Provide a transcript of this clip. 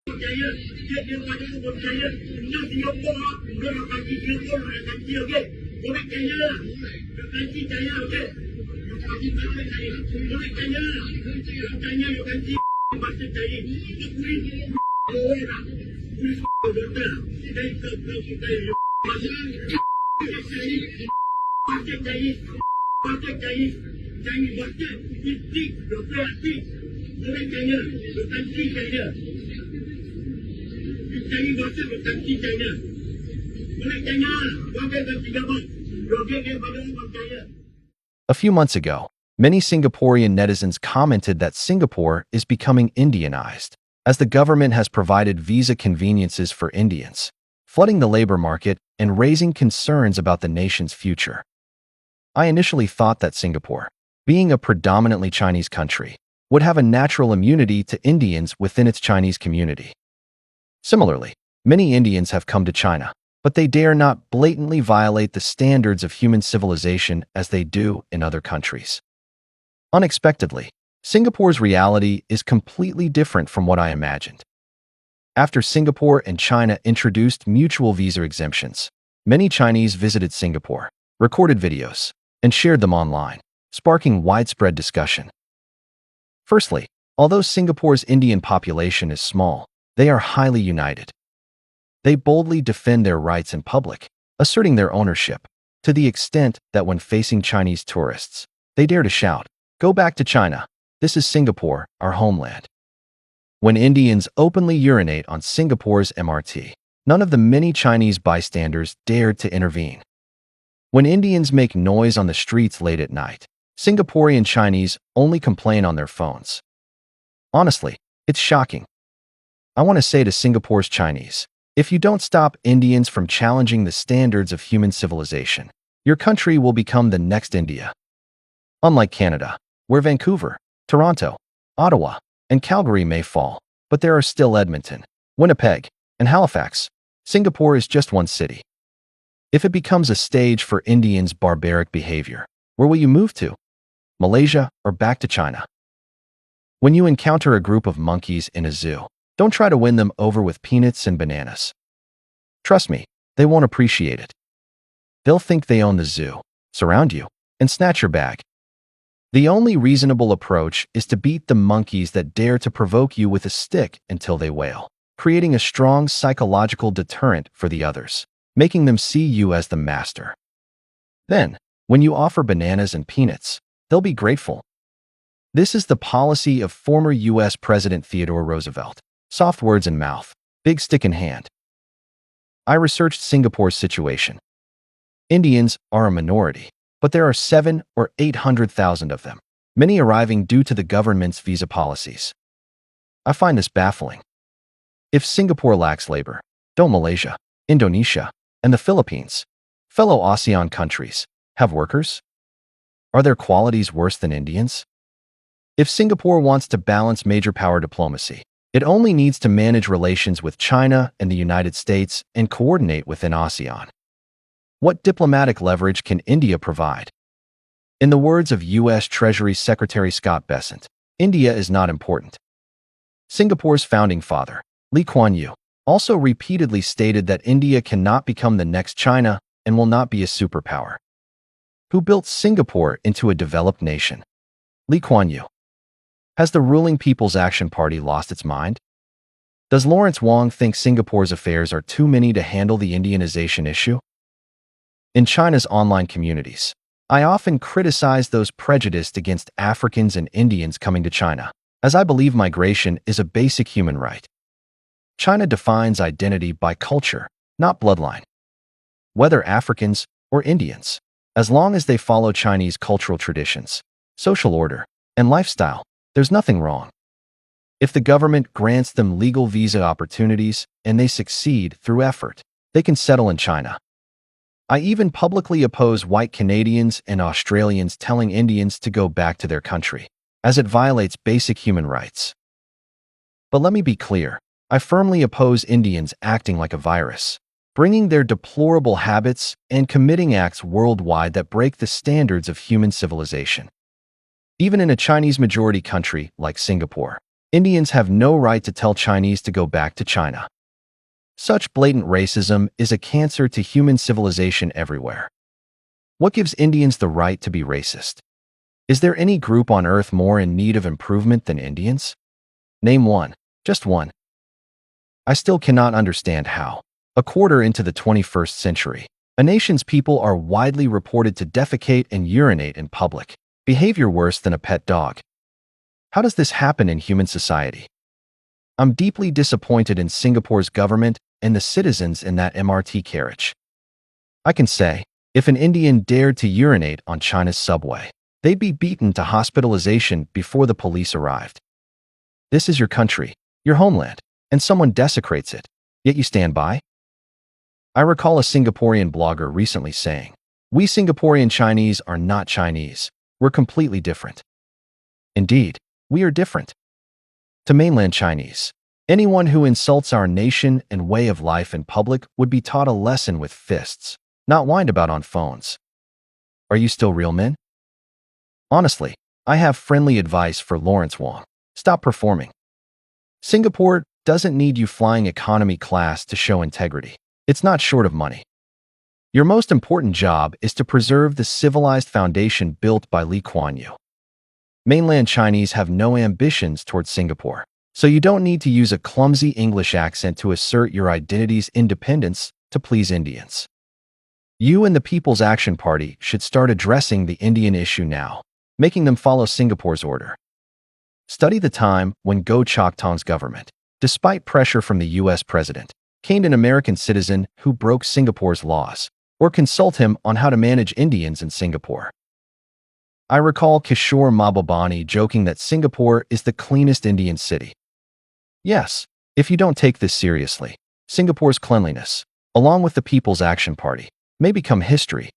percaya dia pada tu percaya dengan Singapura dia nak kaji Singapura nak kaji okey boleh percaya lah kaji percaya okey kaji percaya boleh percaya you kaji masa percaya boleh boleh tak boleh betul dan kau percaya masa percaya jangan baca itik doktor itik boleh percaya kaji percaya A few months ago, many Singaporean netizens commented that Singapore is becoming Indianized, as the government has provided visa conveniences for Indians, flooding the labor market and raising concerns about the nation's future. I initially thought that Singapore, being a predominantly Chinese country, would have a natural immunity to Indians within its Chinese community. Similarly, many Indians have come to China, but they dare not blatantly violate the standards of human civilization as they do in other countries. Unexpectedly, Singapore's reality is completely different from what I imagined. After Singapore and China introduced mutual visa exemptions, many Chinese visited Singapore, recorded videos, and shared them online, sparking widespread discussion. Firstly, although Singapore's Indian population is small, they are highly united. They boldly defend their rights in public, asserting their ownership, to the extent that when facing Chinese tourists, they dare to shout, "Go back to China. This is Singapore, our homeland." When Indians openly urinate on Singapore's MRT, none of the many Chinese bystanders dared to intervene. When Indians make noise on the streets late at night, Singaporean Chinese only complain on their phones. Honestly, it's shocking. I want to say to Singapore's Chinese, if you don't stop Indians from challenging the standards of human civilization, your country will become the next India. Unlike Canada, where Vancouver, Toronto, Ottawa, and Calgary may fall, but there are still Edmonton, Winnipeg, and Halifax, Singapore is just one city. If it becomes a stage for Indians' barbaric behavior, where will you move to? Malaysia or back to China? When you encounter a group of monkeys in a zoo, don't try to win them over with peanuts and bananas. Trust me, they won't appreciate it. They'll think they own the zoo, surround you, and snatch your bag. The only reasonable approach is to beat the monkeys that dare to provoke you with a stick until they wail, creating a strong psychological deterrent for the others, making them see you as the master. Then, when you offer bananas and peanuts, they'll be grateful. This is the policy of former U.S. President Theodore Roosevelt. Soft words in mouth, big stick in hand. I researched Singapore's situation. Indians are a minority, but there are 700,000 or 800,000 of them, many arriving due to the government's visa policies. I find this baffling. If Singapore lacks labor, don't Malaysia, Indonesia, and the Philippines, fellow ASEAN countries, have workers? Are their qualities worse than Indians? If Singapore wants to balance major power diplomacy, it only needs to manage relations with China and the United States and coordinate within ASEAN. What diplomatic leverage can India provide? In the words of U.S. Treasury Secretary Scott Bessent, India is not important. Singapore's founding father, Lee Kuan Yew, also repeatedly stated that India cannot become the next China and will not be a superpower. Who built Singapore into a developed nation? Lee Kuan Yew. Has the ruling People's Action Party lost its mind? Does Lawrence Wong think Singapore's affairs are too many to handle the Indianization issue? In China's online communities, I often criticize those prejudiced against Africans and Indians coming to China, as I believe migration is a basic human right. China defines identity by culture, not bloodline. Whether Africans or Indians, as long as they follow Chinese cultural traditions, social order, and lifestyle, there's nothing wrong. If the government grants them legal visa opportunities and they succeed through effort, they can settle in China. I even publicly oppose white Canadians and Australians telling Indians to go back to their country, as it violates basic human rights. But let me be clear, I firmly oppose Indians acting like a virus, bringing their deplorable habits and committing acts worldwide that break the standards of human civilization. Even in a Chinese-majority country like Singapore, Indians have no right to tell Chinese to go back to China. Such blatant racism is a cancer to human civilization everywhere. What gives Indians the right to be racist? Is there any group on Earth more in need of improvement than Indians? Name one. Just one. I still cannot understand how, a quarter into the 21st century, a nation's people are widely reported to defecate and urinate in public, behavior worse than a pet dog. How does this happen in human society? I'm deeply disappointed in Singapore's government and the citizens in that MRT carriage. I can say, if an Indian dared to urinate on China's subway, they'd be beaten to hospitalization before the police arrived. This is your country, your homeland, and someone desecrates it, yet you stand by? I recall a Singaporean blogger recently saying, "We Singaporean Chinese are not Chinese. We're completely different." Indeed, we are different. To mainland Chinese, anyone who insults our nation and way of life in public would be taught a lesson with fists, not whined about on phones. Are you still real men? Honestly, I have friendly advice for Lawrence Wong. Stop performing. Singapore doesn't need you flying economy class to show integrity. It's not short of money. Your most important job is to preserve the civilized foundation built by Lee Kuan Yew. Mainland Chinese have no ambitions towards Singapore, so you don't need to use a clumsy English accent to assert your identity's independence to please Indians. You and the People's Action Party should start addressing the Indian issue now, making them follow Singapore's order. Study the time when Goh Chok Tong's government, despite pressure from the U.S. president, caned an American citizen who broke Singapore's laws, or consult him on how to manage Indians in Singapore. I recall Kishore Mahbubani joking that Singapore is the cleanest Indian city. Yes, if you don't take this seriously, Singapore's cleanliness, along with the People's Action Party, may become history.